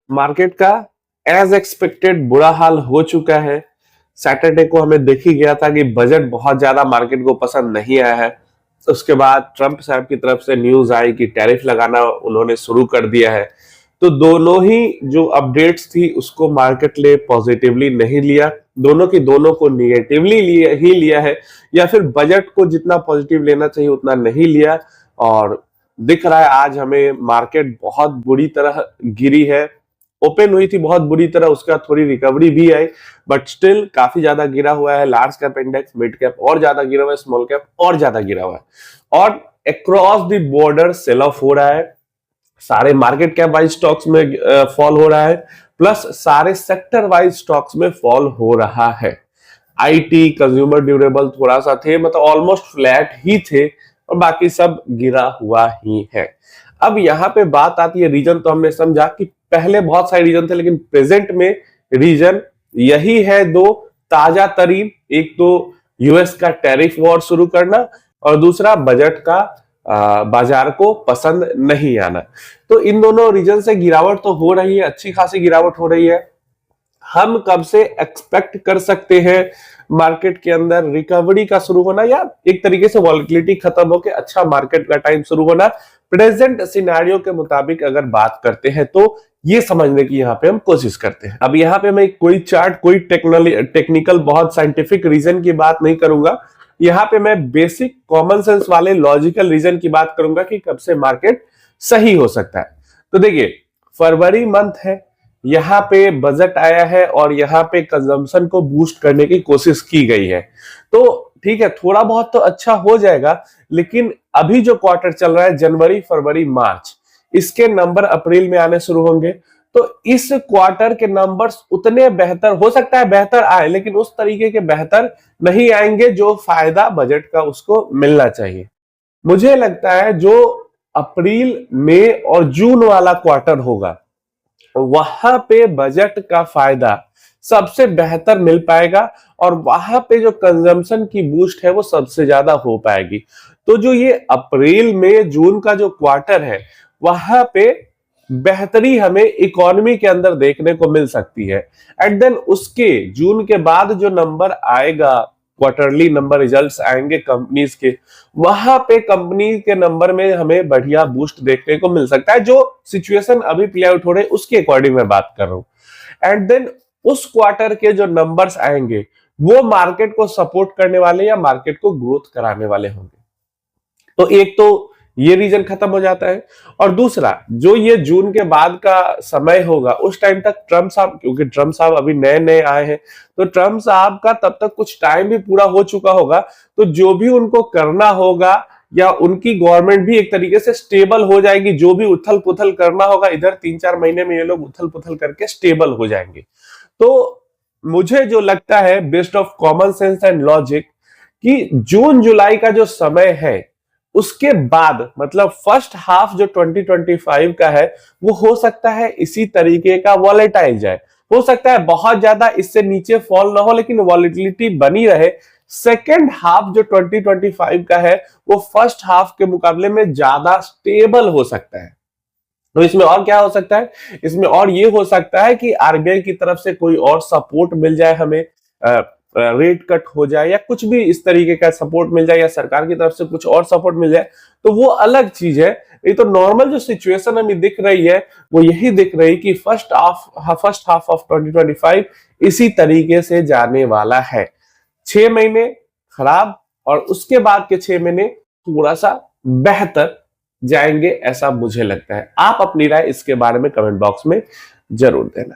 Market का as expected बुरा हाल हो चुका है। सैटरडे को हमें देख ही गया था कि बजट बहुत ज्यादा मार्केट को पसंद नहीं आया है। उसके बाद ट्रंप साहब की तरफ से न्यूज आई कि टैरिफ लगाना उन्होंने शुरू कर दिया है। तो दोनों ही जो अपडेट्स थी उसको मार्केट ले पॉजिटिवली नहीं लिया, दोनों की दोनों को निगेटिवली लिया है, या फिर बजट को जितना पॉजिटिव लेना चाहिए उतना नहीं लिया। और दिख रहा है आज हमें मार्केट बहुत बुरी तरह गिरी है। ओपन हुई थी बहुत बुरी तरह, उसके बाद थोड़ी रिकवरी भी आई, बट स्टिल काफी ज्यादा गिरा हुआ है। Large cap index, mid cap और ज्यादा गिरा हुआ है, स्मॉल कैप और ज्यादा गिरा हुआ है। और across the border sell off हो रहा है। सारे मार्केट कैप वाइज स्टॉक्स में फॉल हो रहा है, प्लस सारे सेक्टर वाइज स्टॉक्स में फॉल हो रहा है। आईटी, कंज्यूमर ड्यूरेबल थोड़ा सा थे, मतलब ऑलमोस्ट फ्लैट ही थे, और बाकी सब गिरा हुआ ही है। अब यहाँ पे बात आती है रीजन, तो हमने समझा कि पहले बहुत सारे रीजन थे, लेकिन प्रेजेंट में रीजन यही है दो ताजा तरीन। एक तो यूएस का टैरिफ वॉर शुरू करना, और दूसरा बजट का बाजार को पसंद नहीं आना। तो इन दोनों रीजन से गिरावट तो हो रही है, अच्छी खासी गिरावट हो रही है। हम कब से एक्सपेक्ट कर सकते हैं मार्केट के अंदर रिकवरी का शुरू होना, या एक तरीके से वॉलेटिलिटी खत्म होकर अच्छा मार्केट का टाइम शुरू होना? प्रेजेंट सिनेरियो के मुताबिक अगर बात करते हैं तो ये समझने की यहाँ पे हम कोशिश करते हैं। अब यहाँ पे मैं कोई चार्ट, कोई टेक्निकल बहुत साइंटिफिक रीजन की बात नहीं करूंगा। यहाँ पे मैं बेसिक कॉमन सेंस वाले लॉजिकल रीजन की बात करूंगा कि कब से मार्केट सही हो सकता है। तो देखिए, फरवरी मंथ है, यहाँ पे बजट आया है और यहाँ पे कंजम्पशन को बूस्ट करने की कोशिश की गई है। तो ठीक है, थोड़ा बहुत तो अच्छा हो जाएगा, लेकिन अभी जो क्वार्टर चल रहा है जनवरी, फरवरी, मार्च, इसके नंबर अप्रैल में आने शुरू होंगे। तो इस क्वार्टर के नंबर्स उतने बेहतर, हो सकता है बेहतर आए, लेकिन उस तरीके के बेहतर नहीं आएंगे जो फायदा बजट का उसको मिलना चाहिए। मुझे लगता है जो अप्रैल, मई और जून वाला क्वार्टर होगा, वहां पे बजट का फायदा सबसे बेहतर मिल पाएगा, और वहां पे जो कंजम्पशन की बूस्ट है वो सबसे ज्यादा हो पाएगी। तो जो ये अप्रैल में जून का जो क्वार्टर है, वहां पे बेहतरी हमें इकोनॉमी के अंदर देखने को मिल सकती है। एंड देन उसके जून के बाद जो नंबर आएगा, क्वार्टरली नंबर रिजल्ट्स आएंगे कंपनीज के, वहां पे कंपनी के नंबर में हमें बढ़िया बूस्ट देखने को मिल सकता है। जो सिचुएशन अभी प्ले आउट हो रहे उसके अकॉर्डिंग मैं बात कर रहा हूं। एंड देन उस क्वार्टर के जो नंबर्स आएंगे वो मार्केट को सपोर्ट करने वाले या मार्केट को ग्रोथ कराने वाले होंगे। तो एक तो ये रीजन खत्म हो जाता है, और दूसरा जो ये जून के बाद का समय होगा, उस टाइम तक ट्रम्प साहब, क्योंकि ट्रम्प साहब अभी नए नए आए हैं, तो ट्रम्प साहब का तब तक कुछ टाइम भी पूरा हो चुका होगा। तो जो भी उनको करना होगा, या उनकी गवर्नमेंट भी एक तरीके से स्टेबल हो जाएगी। जो भी उथल पुथल करना होगा इधर 3-4 महीने में ये लोग उथल पुथल करके स्टेबल हो जाएंगे। तो मुझे जो लगता है, based of common sense and logic, कि जून जुलाई का जो समय है उसके बाद, मतलब फर्स्ट हाफ जो 2025 का है, वो हो सकता है इसी तरीके का वॉलेटाइल जाए। हो सकता है बहुत ज्यादा इससे नीचे फॉल ना हो, लेकिन वॉलेटिलिटी बनी रहे। सेकेंड हाफ जो 2025 का है, वो फर्स्ट हाफ के मुकाबले में ज्यादा स्टेबल हो सकता है। तो इसमें और क्या हो सकता है? इसमें और ये हो सकता है कि आरबीआई की तरफ से कोई और सपोर्ट मिल जाए हमें, रेट कट हो जाए, या कुछ भी इस तरीके का सपोर्ट मिल जाए, या सरकार की तरफ से कुछ और सपोर्ट मिल जाए, तो वो अलग चीज है। ये तो नॉर्मल जो सिचुएशन हमें दिख रही है वो यही दिख रही कि फर्स्ट हाफ ऑफ 2025 इसी तरीके से जाने वाला है। 6 महीने खराब, और उसके बाद के 6 महीने थोड़ा सा बेहतर जाएंगे, ऐसा मुझे लगता है। आप अपनी राय इसके बारे में कमेंट बॉक्स में जरूर देना।